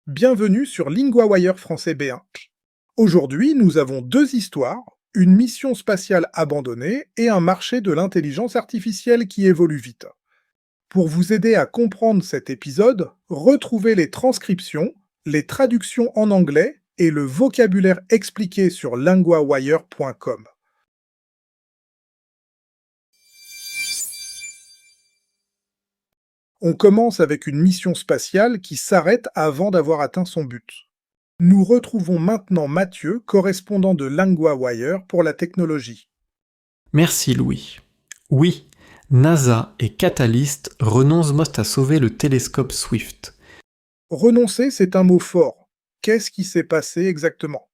Bienvenue sur LinguaWire français B1. Aujourd'hui, nous avons deux histoires, une mission spatiale abandonnée et un marché de l'intelligence artificielle qui évolue vite. Pour vous aider à comprendre cet épisode, retrouvez les transcriptions, les traductions en anglais et le vocabulaire expliqué sur linguawire.com. On commence avec une mission spatiale qui s'arrête avant d'avoir atteint son but. Nous retrouvons maintenant Mathieu, correspondant de LinguaWire pour la technologie. Merci Louis. Oui, NASA et Catalyst renoncent à sauver le télescope Swift. Renoncer, c'est un mot fort. Qu'est-ce qui s'est passé exactement?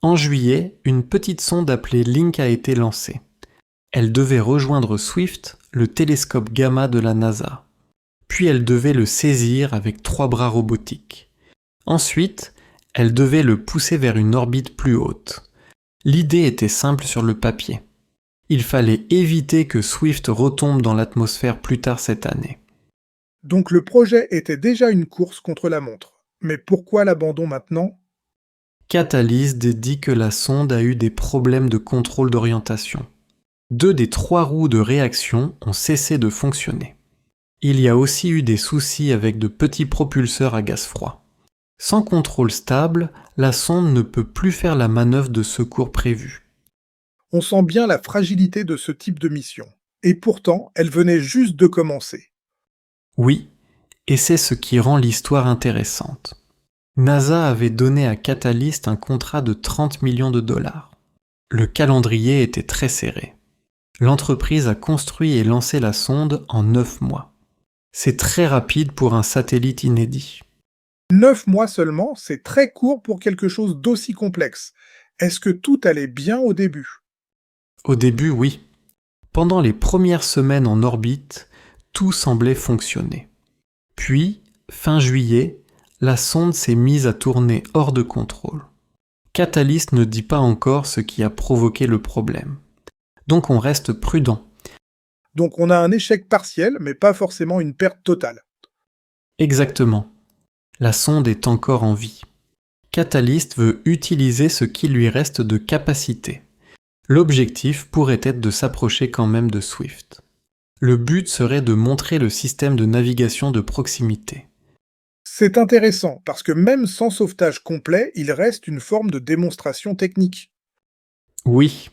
En juillet, une petite sonde appelée Link a été lancée. Elle devait rejoindre Swift, le télescope Gamma de la NASA. Puis elle devait le saisir avec 3 bras robotiques. Ensuite, elle devait le pousser vers une orbite plus haute. L'idée était simple sur le papier. Il fallait éviter que Swift retombe dans l'atmosphère plus tard cette année. Donc le projet était déjà une course contre la montre. Mais pourquoi l'abandon maintenant? Catalyst dit que la sonde a eu des problèmes de contrôle d'orientation. 2 des 3 roues de réaction ont cessé de fonctionner. Il y a aussi eu des soucis avec de petits propulseurs à gaz froid. Sans contrôle stable, la sonde ne peut plus faire la manœuvre de secours prévue. On sent bien la fragilité de ce type de mission. Et pourtant, elle venait juste de commencer. Oui, et c'est ce qui rend l'histoire intéressante. NASA avait donné à Catalyst un contrat de 30 millions de dollars. Le calendrier était très serré. L'entreprise a construit et lancé la sonde en 9 mois. C'est très rapide pour un satellite inédit. 9 mois seulement, c'est très court pour quelque chose d'aussi complexe. Est-ce que tout allait bien au début? Au début, oui. Pendant les premières semaines en orbite, tout semblait fonctionner. Puis, fin juillet, la sonde s'est mise à tourner hors de contrôle. Catalyst ne dit pas encore ce qui a provoqué le problème. Donc on reste prudent. Donc on a un échec partiel, mais pas forcément une perte totale. Exactement. La sonde est encore en vie. Catalyst veut utiliser ce qui lui reste de capacité. L'objectif pourrait être de s'approcher quand même de Swift. Le but serait de montrer le système de navigation de proximité. C'est intéressant, parce que même sans sauvetage complet, il reste une forme de démonstration technique. Oui,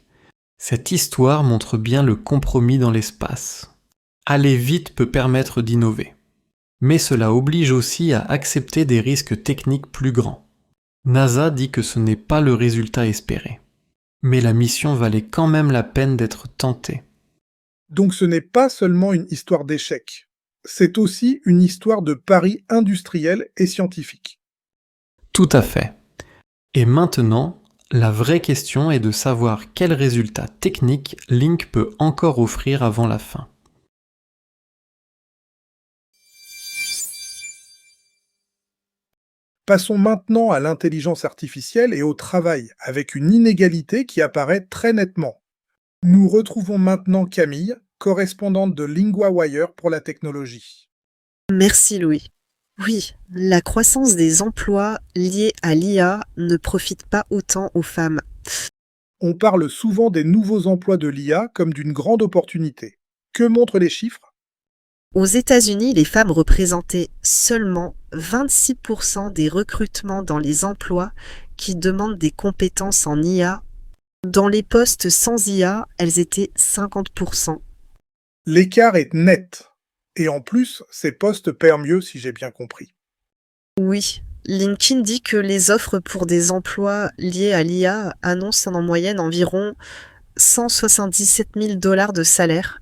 cette histoire montre bien le compromis dans l'espace. Aller vite peut permettre d'innover. Mais cela oblige aussi à accepter des risques techniques plus grands. NASA dit que ce n'est pas le résultat espéré. Mais la mission valait quand même la peine d'être tentée. Donc ce n'est pas seulement une histoire d'échec. C'est aussi une histoire de pari industriel et scientifique. Tout à fait. Et maintenant, la vraie question est de savoir quels résultats techniques Link peut encore offrir avant la fin. Passons maintenant à l'intelligence artificielle et au travail, avec une inégalité qui apparaît très nettement. Nous retrouvons maintenant Camille, correspondante de LinguaWire pour la technologie. Merci Louis. Oui, la croissance des emplois liés à l'IA ne profite pas autant aux femmes. On parle souvent des nouveaux emplois de l'IA comme d'une grande opportunité. Que montrent les chiffres? Aux États-Unis, les femmes représentaient seulement 26% des recrutements dans les emplois qui demandent des compétences en IA. Dans les postes sans IA, elles étaient 50%. L'écart est net. Et en plus, ces postes paient mieux si j'ai bien compris. Oui, LinkedIn dit que les offres pour des emplois liés à l'IA annoncent en moyenne environ 177 000 $ de salaire,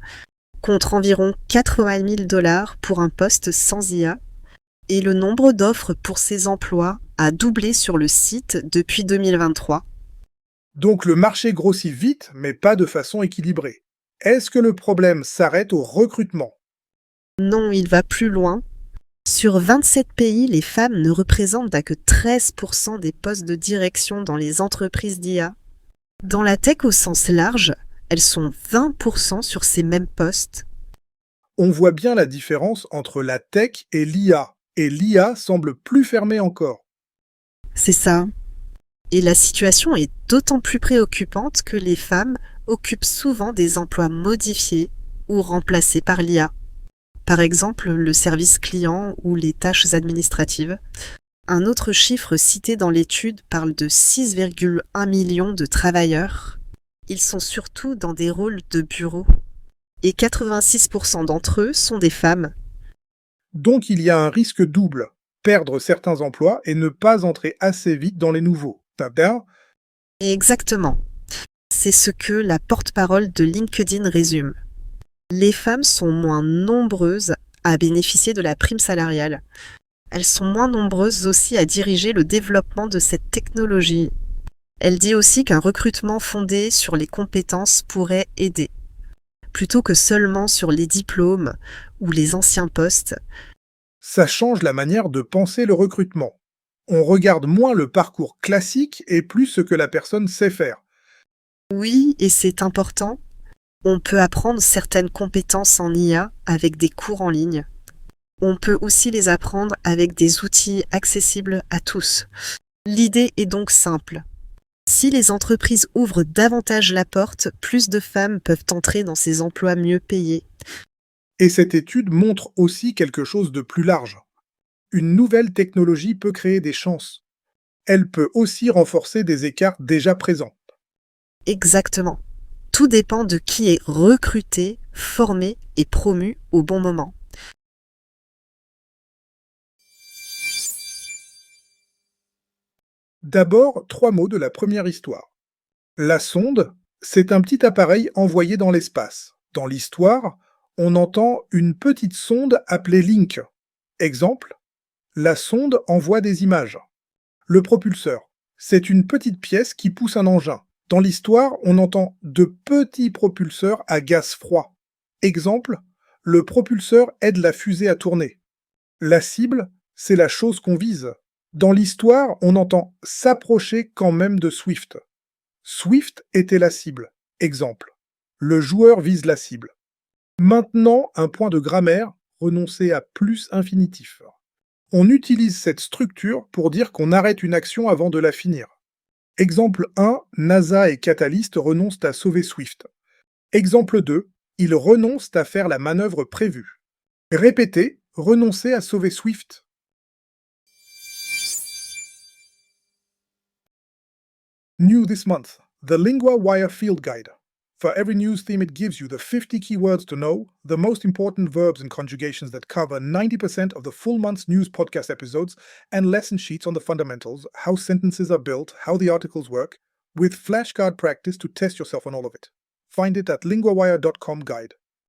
contre environ 80 000 $ pour un poste sans IA, et le nombre d'offres pour ces emplois a doublé sur le site depuis 2023. Donc le marché grossit vite, mais pas de façon équilibrée. Est-ce que le problème s'arrête au recrutement? Non, il va plus loin. Sur 27 pays, les femmes ne représentent que 13% des postes de direction dans les entreprises d'IA. Dans la tech au sens large, elles sont 20% sur ces mêmes postes. On voit bien la différence entre la tech et l'IA semble plus fermée encore. C'est ça. Et la situation est d'autant plus préoccupante que les femmes occupent souvent des emplois modifiés ou remplacés par l'IA. Par exemple, le service client ou les tâches administratives. Un autre chiffre cité dans l'étude parle de 6,1 millions de travailleurs. Ils sont surtout dans des rôles de bureau. Et 86% d'entre eux sont des femmes. Donc il y a un risque double, perdre certains emplois et ne pas entrer assez vite dans les nouveaux. T'as bien? Et exactement. C'est ce que la porte-parole de LinkedIn résume. Les femmes sont moins nombreuses à bénéficier de la prime salariale. Elles sont moins nombreuses aussi à diriger le développement de cette technologie. Elle dit aussi qu'un recrutement fondé sur les compétences pourrait aider, plutôt que seulement sur les diplômes ou les anciens postes. Ça change la manière de penser le recrutement. On regarde moins le parcours classique et plus ce que la personne sait faire. Oui, et c'est important. On peut apprendre certaines compétences en IA avec des cours en ligne. On peut aussi les apprendre avec des outils accessibles à tous. L'idée est donc simple. Si les entreprises ouvrent davantage la porte, plus de femmes peuvent entrer dans ces emplois mieux payés. Et cette étude montre aussi quelque chose de plus large. Une nouvelle technologie peut créer des chances. Elle peut aussi renforcer des écarts déjà présents. Exactement. Tout dépend de qui est recruté, formé et promu au bon moment. D'abord, 3 mots de la première histoire. La sonde, c'est un petit appareil envoyé dans l'espace. Dans l'histoire, on entend une petite sonde appelée Link. Exemple, la sonde envoie des images. Le propulseur, c'est une petite pièce qui pousse un engin. Dans l'histoire, on entend de petits propulseurs à gaz froid. Exemple, le propulseur aide la fusée à tourner. La cible, c'est la chose qu'on vise. Dans l'histoire, on entend s'approcher quand même de Swift. Swift était la cible. Exemple, le joueur vise la cible. Maintenant, un point de grammaire, renoncer à plus infinitif. On utilise cette structure pour dire qu'on arrête une action avant de la finir. Exemple 1, NASA et Catalyst renoncent à sauver Swift. Exemple 2, ils renoncent à faire la manœuvre prévue. Répétez, renoncer à sauver Swift. New this month, the LinguaWire Field Guide. For every news theme, it gives you the 50 keywords to know, the most important verbs and conjugations that cover 90% of the full month's news podcast episodes, and lesson sheets on the fundamentals, how sentences are built, how the articles work, with flashcard practice to test yourself on all of it. Find it at linguawire.com guide.